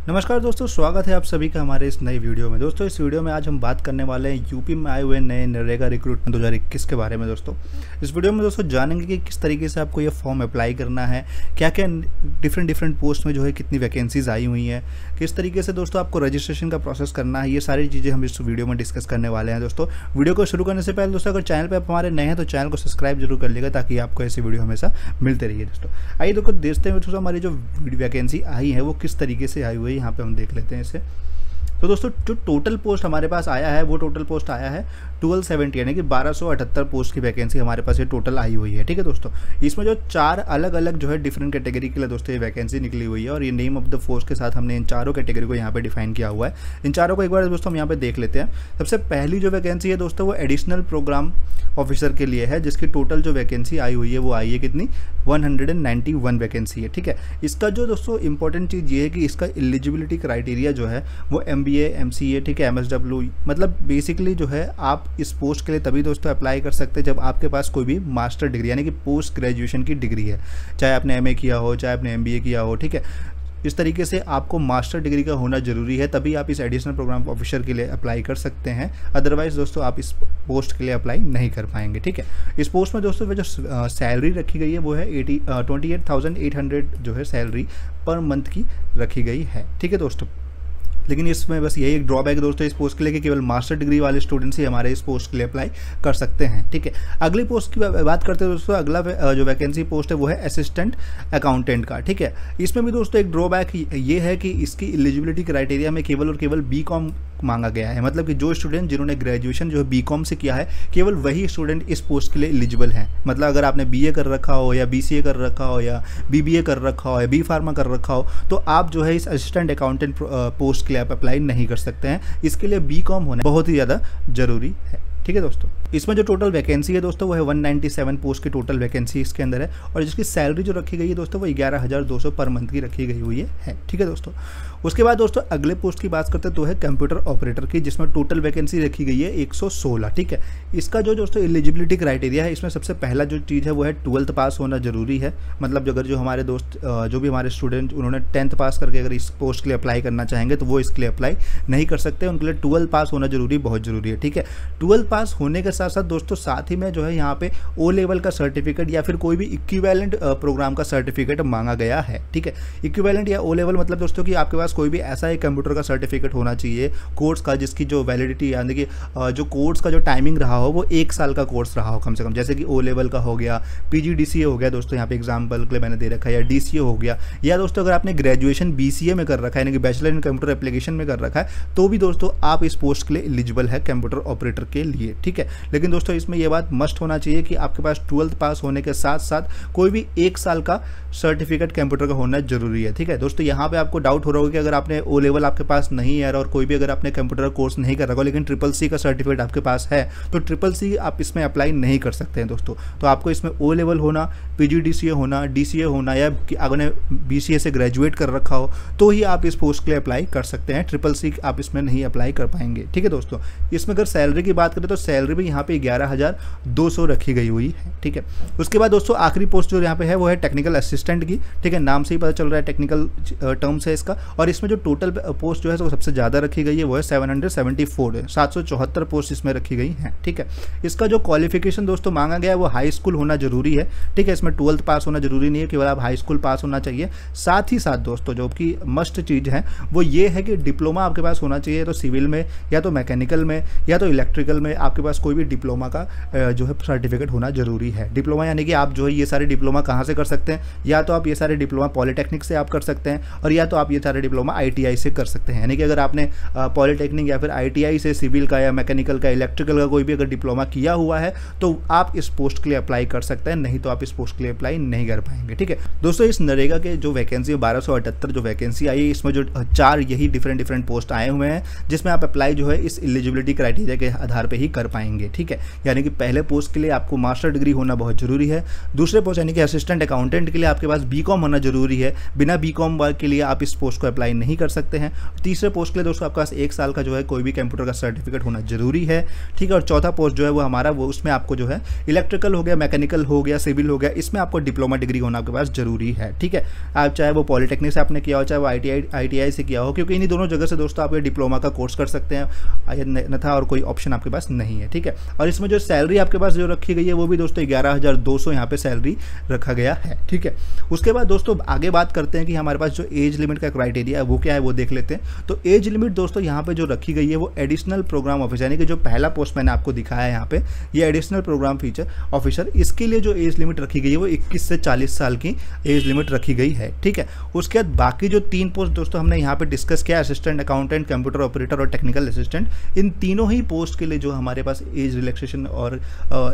नमस्कार दोस्तों, स्वागत है आप सभी का हमारे इस नई वीडियो में। दोस्तों इस वीडियो में आज हम बात करने वाले हैं यूपी में आए हुए नए नरेगा रिक्रूटमेंट 2021 के बारे में। दोस्तों इस वीडियो में दोस्तों जानेंगे कि किस तरीके से आपको ये फॉर्म अप्लाई करना है, क्या क्या डिफरेंट पोस्ट में जो है कितनी वैकेंसीज आई हुई हैं, किस तरीके से दोस्तों आपको रजिस्ट्रेशन का प्रोसेस करना है। ये सारी चीज़ें हम इस वीडियो में डिस्कस करने वाले हैं। दोस्तों वीडियो को शुरू करने से पहले दोस्तों अगर चैनल पर आप हमारे नए हैं तो चैनल को सब्सक्राइब जरूर कर लीजिएगा ताकि आपको ऐसी वीडियो हमेशा मिलते रहिए। दोस्तों आइए देखो देखते हैं दोस्तों हमारी जो वैकेंसी आई है वो किस तरीके से आई हुई है, यहाँ पे हम देख लेते हैं इसे। तो दोस्तों जो टोटल पोस्ट हमारे पास आया है वो टोटल पोस्ट आया है 1270 यानी कि 1278 पोस्ट की वैकेंसी हमारे पास ये टोटल आई हुई है। ठीक है दोस्तों, इसमें जो 4 अलग अलग जो है डिफरेंट कैटेगरी के लिए दोस्तों ये वैकेंसी निकली हुई है और ये नेम ऑफ द पोस्ट के साथ हमने इन चारों कैटेगरी को यहाँ पे डिफाइन किया हुआ है। इन चारों को एक बार दोस्तों हम यहाँ पे देख लेते हैं। सबसे पहली जो वैकेंसी है दोस्तों वो एडिशनल प्रोग्राम ऑफिसर के लिए है, जिसकी टोटल जो वैकेंसी आई हुई है वो आई है कितनी 191 वैकेंसी है। ठीक है, इसका जो दोस्तों इंपॉर्टेंट चीज़ ये है कि इसका एलिजिबिलिटी क्राइटेरिया जो है वो MBA MCA ठीक है MSW मतलब बेसिकली जो है आप इस पोस्ट के लिए तभी दोस्तों अप्लाई कर सकते हैं जब आपके पास कोई भी मास्टर डिग्री यानी कि पोस्ट ग्रेजुएशन की डिग्री है, चाहे आपने MA किया हो चाहे आपने MBA किया हो। ठीक है, इस तरीके से आपको मास्टर डिग्री का होना जरूरी है, तभी आप इस एडिशनल प्रोग्राम ऑफिसर के लिए अप्लाई कर सकते हैं। अदरवाइज दोस्तों आप इस पोस्ट के लिए अप्लाई नहीं कर पाएंगे। ठीक है, इस पोस्ट में दोस्तों जो सैलरी रखी गई है वो है 28,800 जो है सैलरी पर मंथ की रखी गई है। ठीक है दोस्तों, लेकिन इसमें बस यही एक ड्रॉबैक दोस्तों इस पोस्ट के लिए कि केवल मास्टर डिग्री वाले स्टूडेंट्स ही हमारे इस पोस्ट के लिए अप्लाई कर सकते हैं। ठीक है, अगली पोस्ट की बात करते हैं दोस्तों। अगला जो वैकेंसी पोस्ट है वो है असिस्टेंट अकाउंटेंट का। ठीक है, इसमें भी दोस्तों एक ड्रॉबैक ये है कि इसकी एलिजिबिलिटी क्राइटेरिया में केवल और केवल BCom मांगा गया है। मतलब कि जो स्टूडेंट जिन्होंने ग्रेजुएशन जो है BCom से किया है केवल वही स्टूडेंट इस पोस्ट के लिए एलिजिबल हैं। मतलब अगर आपने BA कर रखा हो या BCA कर रखा हो या BBA कर रखा हो या B Pharma कर रखा हो तो आप जो है इस असिस्टेंट अकाउंटेंट पोस्ट के लिए आप अप्लाई नहीं कर सकते हैं। इसके लिए BCom होना बहुत ही ज़्यादा ज़रूरी है। ठीक है दोस्तों, इसमें जो टोटल वैकेंसी है दोस्तों वो है 197 पोस्ट की टोटल वैकेंसी इसके अंदर है और जिसकी सैलरी जो रखी गई है दोस्तों वो 11,200 पर मंथ की रखी गई हुई है। ठीक है दोस्तों, उसके बाद दोस्तों अगले पोस्ट की बात करते हैं तो है कंप्यूटर ऑपरेटर की, जिसमें टोटल वैकेंसी रखी गई है 116। ठीक है, इसका जो दोस्तों एलिजिबिलिटी क्राइटेरिया है इसमें सबसे पहला जो चीज़ है वो है 12th पास होना जरूरी है। मतलब अगर जो हमारे दोस्त जो भी हमारे स्टूडेंट उन्होंने 10th पास करके अगर इस पोस्ट के लिए अप्लाई करना चाहेंगे तो वो इसके लिए अप्लाई नहीं कर सकते, उनके लिए 12th पास होना जरूरी बहुत ज़रूरी है। ठीक है, 12th पास होने के साथ साथ दोस्तों साथ ही में जो है यहाँ पे O लेवल का सर्टिफिकेट या फिर कोई भी इक्विवेलेंट प्रोग्राम का सर्टिफिकेट मांगा गया है। ठीक है, इक्विवेलेंट या O लेवल मतलब दोस्तों कि आपके पास कोई भी ऐसा ही कंप्यूटर का सर्टिफिकेट होना चाहिए कोर्स का जिसकी जो वैलिडिटी यानी कि जो कोर्स का जो टाइमिंग रहा हो वो 1 साल का कोर्स रहा हो कम से कम, जैसे कि O लेवल का हो गया, PGDCA हो गया दोस्तों यहाँ पे एग्जाम्पल के लिए मैंने दे रखा है, या DCA हो गया, या दोस्तों अगर आपने ग्रेजुएशन BCA में कर रखा है यानी कि बैचलर इन कंप्यूटर एप्लीकेशन में कर रखा है तो भी दोस्तों आप इस पोस्ट के लिए एलिजिबल है कंप्यूटर ऑपरेटर के लिए। ठीक है, लेकिन दोस्तों इसमें यह बात मस्ट होना चाहिए कि आपके पास 12th पास होने के साथ साथ कोई भी 1 साल का सर्टिफिकेट कंप्यूटर का होना जरूरी है। ठीक है दोस्तों, यहाँ पे आपको डाउट हो रहा होगा कि अगर आपने O लेवल आपके पास नहीं है और कोई भी अगर आपने कंप्यूटर कोर्स नहीं कर रखा हो लेकिन CCC का सर्टिफिकेट आपके पास है तो CCC आप इसमें अप्लाई नहीं कर सकते हैं दोस्तों। तो आपको इसमें O लेवल होना, PGDCA होना, DCA होना या अगर BCA से ग्रेजुएट कर रखा हो तो ही आप इस पोस्ट के लिए अप्लाई कर सकते हैं। CCC आप इसमें नहीं अप्लाई कर पाएंगे। ठीक है दोस्तों, इसमें अगर सैलरी की बात करें तो सैलरी भी यहाँ पे 11,200 रखी गई हुई है। ठीक है, उसके बाद दोस्तों आखिरी पोस्ट जो यहाँ पे है वो है टेक्निकल असिस्टेंट की। ठीक है, नाम से ही पता चल रहा है टेक्निकल टर्म्स है इसका, और इसमें जो टोटल पोस्ट जो है वो सबसे ज़्यादा रखी गई है वो है 774 पोस्ट इसमें रखी गई हैं। ठीक है, इसका जो क्वालिफिकेशन दोस्तों मांगा गया है वो हाई स्कूल होना जरूरी है। ठीक है, इसमें 12th पास होना जरूरी नहीं है, केवल आप हाई स्कूल पास होना चाहिए। साथ ही साथ दोस्तों जो कि मस्ट चीज़ है वो ये है कि डिप्लोमा आपके पास होना चाहिए, तो सिविल में या तो मैकेनिकल में या तो इलेक्ट्रिकल में आपके पास कोई भी डिप्लोमा का जो है सर्टिफिकेट होना जरूरी है। डिप्लोमा यानी कि आप जो है ये सारे डिप्लोमा कहाँ से कर सकते हैं, या तो आप ये सारे डिप्लोमा पॉलिटेक्निक से आप कर सकते हैं और या तो आप ये सारे डिप्लोमा ITI से कर सकते हैं। यानी कि अगर आपने पॉलिटेक्निक या फिर ITI से सिविल का या मैकेनिकल का इलेक्ट्रिकल का कोई भी अगर डिप्लोमा किया हुआ है तो आप इस पोस्ट के लिए अप्लाई कर सकते हैं, नहीं तो आप इस पोस्ट के लिए अप्लाई नहीं कर पाएंगे। ठीक है दोस्तों, इस नरेगा के जो वैकेंसी 1278 जो वैकेंसी आई है इसमें जो 4 यही डिफरेंट पोस्ट आए हुए हैं जिसमें आप अप्लाई जो है इस एलिजिबिलिटी क्राइटेरिया के आधार पर ही कर पाएंगे। ठीक है, यानी कि पहले पोस्ट के लिए आपको मास्टर डिग्री होना बहुत जरूरी है। दूसरे पोस्ट यानी कि असिस्टेंट अकाउंटेंट के लिए आपके पास बीकॉम होना जरूरी है, बिना बीकॉम के लिए आप इस पोस्ट को अप्लाई नहीं कर सकते हैं। तीसरे पोस्ट के लिए दोस्तों आपके पास 1 साल का जो है कोई भी कंप्यूटर का सर्टिफिकेट होना जरूरी है। ठीक है, और चौथा पोस्ट जो है वो हमारा वो उसमें आपको जो है इलेक्ट्रिकल हो गया, मैकेनिकल हो गया, सिविल हो गया, इसमें आपको डिप्लोमा डिग्री होना आपके पास जरूरी है। ठीक है, आप चाहे वो पॉलिटेक्निक से आपने किया हो, चाहे वो ITI से किया हो, क्योंकि इन्हीं दोनों जगह से दोस्तों आप ये डिप्लोमा का कोर्स कर सकते हैं, अन्यथा और कोई ऑप्शन आपके पास नहीं है। ठीक है, और इसमें जो सैलरी आपके पास जो रखी गई है वो भी दोस्तों 11,200 यहाँ पे सैलरी रखा गया है। ठीक है, उसके बाद दोस्तों आगे बात करते हैं कि हमारे पास जो एज लिमिट का क्राइटेरिया है वो क्या है, वो देख लेते हैं। तो एज लिमिट दोस्तों यहाँ पे जो रखी गई है वो एडिशनल प्रोग्राम ऑफिसर, यानी कि जो पहला पोस्ट मैंने आपको दिखाया है यहाँ पे, ये एडिशनल प्रोग्राम फीचर ऑफिसर, इसके लिए जो एज लिमिट रखी गई है वो 21 से 40 साल की एज लिमिट रखी गई है। ठीक है, उसके बाद बाकी जो 3 पोस्ट दोस्तों हमने यहाँ पे डिस्कस किया, असिस्टेंट अकाउंटेंट, कंप्यूटर ऑपरेटर और टेक्निकल असिस्टेंट, इन तीनों ही पोस्ट के लिए जो हमारे पास एज रिलैक्सेशन और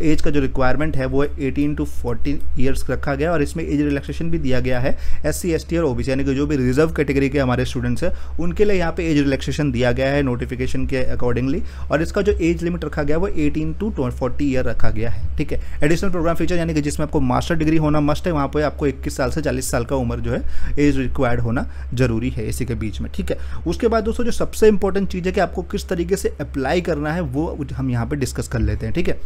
एज का जो रिक्वायरमेंट है वो 18 to 40 ईयर्स रखा गया, और इसमें एज रिलैक्सेशन भी दिया गया है SC ST और OBC, यानी कि जो भी रिजर्व कैटेगरी के हमारे स्टूडेंट्स हैं उनके लिए यहाँ पे एज रिलैक्सेशन दिया गया है नोटिफिकेशन के अकॉर्डिंगली, और इसका जो एज लिमिट रखा गया वो 18 to 40 ईयर रखा गया है। ठीक है, एडिशनल प्रोग्राम फीचर यानी कि जिसमें आपको मास्टर डिग्री होना मस्ट है, वहाँ पे आपको 21 साल से 40 साल का उम्र जो है एज रिक्वायर्ड होना जरूरी है इसी के बीच में। ठीक है, उसके बाद दोस्तों जो सबसे इंपॉर्टेंट चीज़ है कि आपको किस तरीके से अप्लाई करना है वो हम यहाँ पे डिस्कस कर लेते हैं। ठीक है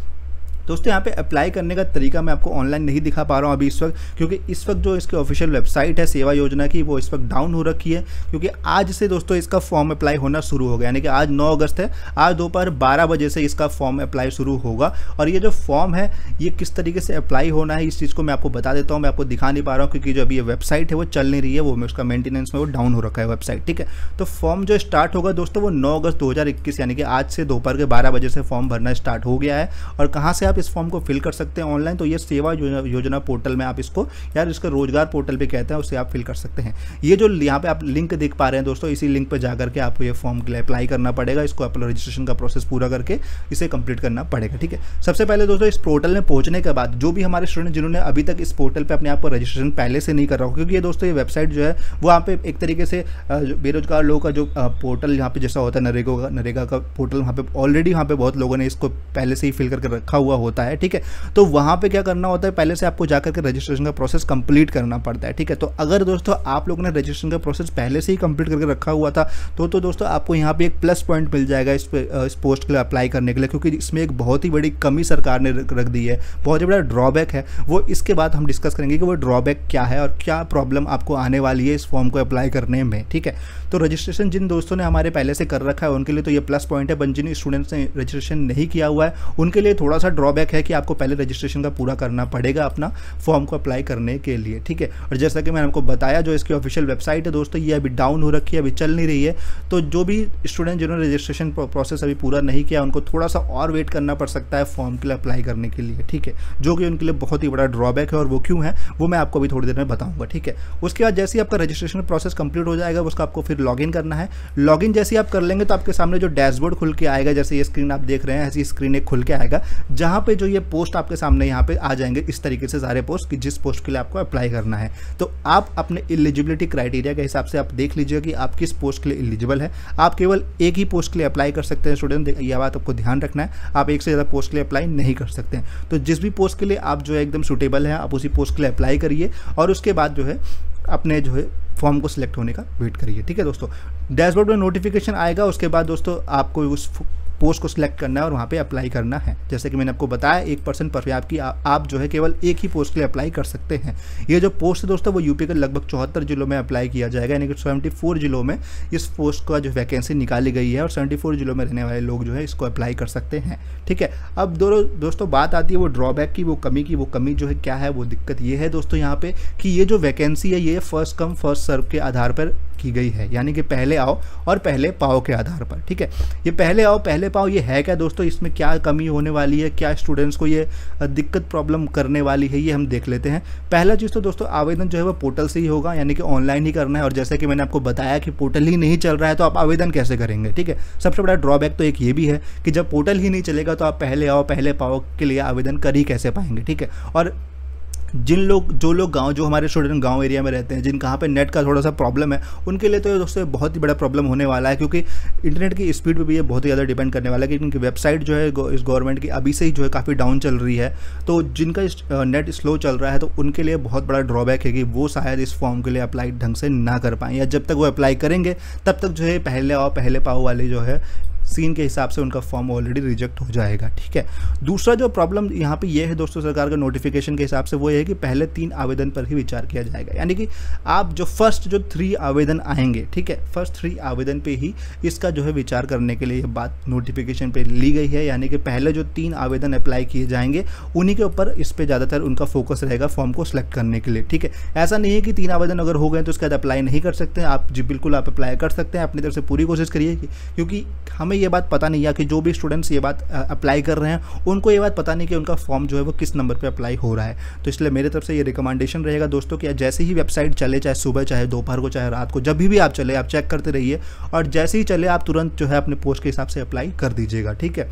दोस्तों, यहाँ पे अप्लाई करने का तरीका मैं आपको ऑनलाइन नहीं दिखा पा रहा हूँ अभी इस वक्त, क्योंकि इस वक्त जो इसकी ऑफिशियल वेबसाइट है सेवा योजना की वो इस वक्त डाउन हो रखी है, क्योंकि आज से दोस्तों इसका फॉर्म अप्लाई होना शुरू हो गया, यानी कि आज 9 अगस्त है, आज दोपहर 12 बजे से इसका फॉर्म अप्लाई शुरू होगा। और ये जो फॉर्म है ये किस तरीके से अप्लाई होना है इस चीज़ को मैं आपको बता देता हूँ, मैं आपको दिखा नहीं पा रहा हूँ क्योंकि जो अभी ये वेबसाइट है वो चल नहीं रही है, वो उसका मेंटेनेंस में वो डाउन हो रखा है वेबसाइट। ठीक है, तो फॉर्म जो स्टार्ट होगा दोस्तों वो 9 अगस्त 2021 यानी कि आज से दोपहर के 12 बजे से फॉर्म भरना स्टार्ट हो गया है। और कहाँ से आप इस फॉर्म को फिल कर सकते हैं ऑनलाइन, तो ये सेवा योजना पोर्टल में आप इसको, यार इसका रोजगार पोर्टल पे कहते हैं, उससे आप फिल कर सकते हैं। ये जो यहाँ पे आप लिंक देख पा रहे हैं दोस्तों, इसी लिंक पे जाकर के आपको ये फॉर्म के लिए अप्लाई करना पड़ेगा, इसको अपना रजिस्ट्रेशन का प्रोसेस पूरा करके इसे कंप्लीट करना पड़ेगा। ठीक है, सबसे पहले दोस्तों इस पोर्टल में पहुंचने के बाद जो भी हमारे स्टूडेंट जिन्होंने अभी तक इस पोर्टल पर अपने आप को रजिस्ट्रेशन पहले से नहीं कर रहा हो, क्योंकि ये दोस्तों ये वेबसाइट जो है वो यहाँ पे एक तरीके से बेरोजगार लोगों का जो पोर्टल यहाँ पे जैसा होता है नरेगा का पोर्टल, वहाँ पे ऑलरेडी वहाँ पे बहुत लोगों ने इसको पहले से ही फिल करके रखा हुआ होता है। ठीक है, तो वहाँ पे क्या करना होता है, पहले से आपको जाकर के रजिस्ट्रेशन का प्रोसेस कंप्लीट करना पड़ता है। ठीक है, तो अगर दोस्तों आप लोगों ने रजिस्ट्रेशन का प्रोसेस पहले से ही कंप्लीट करके रखा हुआ था तो दोस्तों आपको यहाँ पे एक प्लस पॉइंट मिल जाएगा इस पोस्ट के लिए अप्लाई करने के लिए, क्योंकि इसमें एक बहुत ही बड़ी कमी सरकार ने रख दी है, बहुत ही बड़ा ड्रॉबैक है, वो इसके बाद हम डिस्कस करेंगे कि वो ड्रॉबैक क्या है और क्या प्रॉब्लम आपको आने वाली है इस फॉर्म को अप्लाई करने में। ठीक है, तो रजिस्ट्रेशन जिन दोस्तों ने हमारे पहले से कर रखा है उनके लिए तो ये प्लस पॉइंट है, पर जिन स्टूडेंट्स ने रजिस्ट्रेशन नहीं किया हुआ है उनके लिए थोड़ा सा ड्रॉबैक है कि आपको पहले रजिस्ट्रेशन का पूरा करना पड़ेगा अपना फॉर्म को अप्लाई करने के लिए। ठीक है, और जैसा कि मैंने आपको बताया जो इसकी ऑफिशियल वेबसाइट है दोस्तों ये अभी डाउन हो रखी है, अभी चल नहीं रही है, तो जो भी स्टूडेंट जिन्होंने रजिस्ट्रेशन प्रोसेस अभी पूरा नहीं किया उनको थोड़ा सा और वेट करना पड़ सकता है फॉर्म के लिए अप्लाई करने के लिए। ठीक है, जो कि उनके लिए बहुत ही बड़ा ड्रॉबैक है, और वो क्यों है वो मैं आपको अभी थोड़ी देर में बताऊंगा। ठीक है, उसके बाद जैसे ही आपका रजिस्ट्रेशन प्रोसेस कंप्लीट हो जाएगा उसका आपको फिर लॉगिन करना है। लॉगिन जैसे आप कर लेंगे तो आपके सामने जो डैशबोर्ड खुल के आएगा, जैसे ये स्क्रीन आप देख रहे हैं ऐसी स्क्रीन एक खुल के आएगा, जहाँ पे जो ये पोस्ट आपके सामने यहाँ पे आ जाएंगे इस तरीके से सारे पोस्ट कि जिस पोस्ट के लिए आपको अप्लाई करना है। तो आप अपने एलिजिबिलिटी क्राइटेरिया के हिसाब से आप देख लीजिए कि आप किस पोस्ट के लिए एलिजिबल है। आप केवल एक ही पोस्ट के लिए अप्लाई कर सकते हैं स्टूडेंट, यह बात आपको ध्यान रखना है, आप एक से ज़्यादा पोस्ट के लिए अप्लाई नहीं कर सकते हैं। तो जिस भी पोस्ट के लिए आप जो है एकदम सूटेबल है आप उसी पोस्ट के लिए अप्लाई करिए, और उसके बाद जो है अपने जो है फॉर्म को सिलेक्ट होने का वेट करिए। ठीक है दोस्तों, डैशबोर्ड में नोटिफिकेशन आएगा, उसके बाद दोस्तों आपको उस पोस्ट को सिलेक्ट करना है और वहाँ पे अप्लाई करना है। जैसे कि मैंने आपको बताया 1% पर आपकी आप जो है केवल एक ही पोस्ट के लिए अप्लाई कर सकते हैं। ये जो पोस्ट है दोस्तों वो यूपी के लगभग 74 जिलों में अप्लाई किया जाएगा, यानी कि 74 जिलों में इस पोस्ट का जो वैकेंसी निकाली गई है और 74 जिलों में रहने वाले लोग जो है इसको अप्लाई कर सकते हैं। ठीक है, अब दोस्तों बात आती है वो ड्रॉबैक की, वो कमी जो है क्या है, वो दिक्कत ये है दोस्तों यहाँ पे कि ये जो वैकेंसी है ये फर्स्ट कम फर्स्ट सर्व के आधार पर की गई है, यानी कि पहले आओ और पहले पाओ के आधार पर। ठीक है, ये पहले आओ पहले पाओ ये है क्या दोस्तों, इसमें क्या कमी होने वाली है, क्या स्टूडेंट्स को ये दिक्कत प्रॉब्लम करने वाली है, ये हम देख लेते हैं। पहला चीज़ तो दोस्तों आवेदन जो है वो पोर्टल से ही होगा, यानी कि ऑनलाइन ही करना है, और जैसे कि मैंने आपको बताया कि पोर्टल ही नहीं चल रहा है तो आप आवेदन कैसे करेंगे। ठीक है, सबसे बड़ा ड्रॉबैक तो एक ये भी है कि जब पोर्टल ही नहीं चलेगा तो आप पहले आओ पहले पाओ के लिए आवेदन कर ही कैसे पाएंगे। ठीक है, और जो लोग गांव, जो हमारे स्टूडेंट गांव एरिया में रहते हैं, जिन कहाँ पे नेट का थोड़ा सा प्रॉब्लम है, उनके लिए तो दोस्तों बहुत ही बड़ा प्रॉब्लम होने वाला है, क्योंकि इंटरनेट की स्पीड पे भी ये बहुत ही ज़्यादा डिपेंड करने वाला है, क्योंकि वेबसाइट जो है इस गवर्नमेंट की अभी से ही जो है काफ़ी डाउन चल रही है। तो जिनका नेट स्लो चल रहा है तो उनके लिए बहुत बड़ा ड्रॉबैक है कि वो शायद इस फॉर्म के लिए अप्लाई ढंग से ना कर पाएँ, या जब तक वो अप्लाई करेंगे तब तक जो है पहले आओ पहले पाओ वाले जो है सीन के हिसाब से उनका फॉर्म ऑलरेडी रिजेक्ट हो जाएगा। ठीक है, दूसरा जो प्रॉब्लम यहाँ पे ये है दोस्तों सरकार का नोटिफिकेशन के हिसाब से, वो ये है कि पहले 3 आवेदन पर ही विचार किया जाएगा, यानी कि आप जो फर्स्ट 3 आवेदन आएंगे, ठीक है, फर्स्ट 3 आवेदन पे ही इसका जो है विचार करने के लिए ये बात नोटिफिकेशन पे ली गई है, यानी कि पहले जो 3 आवेदन अप्लाई किए जाएंगे उन्हीं के ऊपर इस पर ज़्यादातर उनका फोकस रहेगा फॉर्म को सिलेक्ट करने के लिए। ठीक है, ऐसा नहीं है कि 3 आवेदन अगर हो गए तो उसके बाद अप्लाई नहीं कर सकते हैं आप, जी बिल्कुल आप अप्लाई कर सकते हैं, अपनी तरफ से पूरी कोशिश करिए, क्योंकि हमें ये बात पता नहीं है कि जो भी स्टूडेंट्स ये बात अप्लाई कर रहे हैं उनको ये बात पता नहीं कि उनका फॉर्म जो है वो किस नंबर पे अप्लाई हो रहा है। तो इसलिए मेरे तरफ से ये रिकमेंडेशन रहेगा दोस्तों कि जैसे ही वेबसाइट चले, चाहे सुबह चाहे दोपहर को चाहे रात को, जब भी आप चले आप चेक करते रहिए, और जैसे ही चले आप तुरंत जो है अपने पोस्ट के हिसाब से अप्लाई कर दीजिएगा। ठीक है,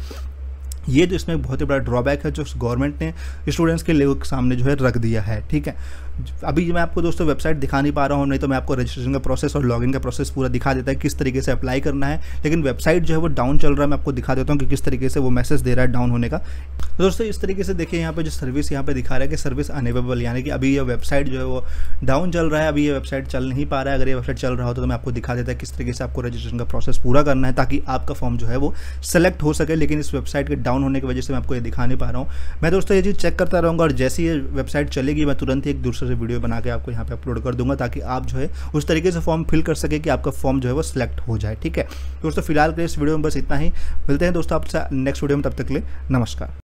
ये जो इसमें बहुत ही बड़ा ड्रॉबैक है जो गवर्नमेंट ने स्टूडेंट्स के लिए सामने जो है रख दिया है। ठीक है, अभी मैं आपको दोस्तों वेबसाइट दिखा नहीं पा रहा हूँ, नहीं तो मैं आपको रजिस्ट्रेशन का प्रोसेस और लॉगिन का प्रोसेस पूरा दिखा देता है किस तरीके से अप्लाई करना है, लेकिन वेबसाइट जो है वो डाउन चल रहा है। मैं आपको दिखा देता हूँ कि किस तरीके से वो मैसेज दे रहा है डाउन होने का। तो दोस्तों इस तरीके से देखिए यहाँ पे जो सर्विस यहाँ पे दिखा रहा है कि सर्विस अनअवेलेबल, यानी कि अभी ये वेबसाइट जो है वो डाउन चल रहा है, अभी ये वेबसाइट चल नहीं पा रहा है। अगर ये वेबसाइट चल रहा होता तो मैं आपको दिखा देता है किस तरीके से आपको रजिस्ट्रेशन का प्रोसेस पूरा करना है ताकि आपका फॉर्म जो है वो सेलेक्ट हो सके, लेकिन इस वेबसाइट के डाउन होने की वजह से मैं आपको ये दिखा नहीं पा रहा हूँ। मैं दोस्तों ये चीज़ चेक करता रहूँगा, और जैसे ये वेबसाइट चलेगी मैं तुरंत ही एक दूसरे से वीडियो बना के आपको यहाँ पे अपलोड कर दूंगा, ताकि आप जो है उस तरीके से फॉर्म फिल कर सके कि आपका फॉर्म जो है वो सिलेक्ट हो जाए। ठीक है दोस्तों, फिलहाल के इस वीडियो में बस इतना ही, मिलते हैं दोस्तों आपसे नेक्स्ट वीडियो में, तब तक के लिए नमस्कार।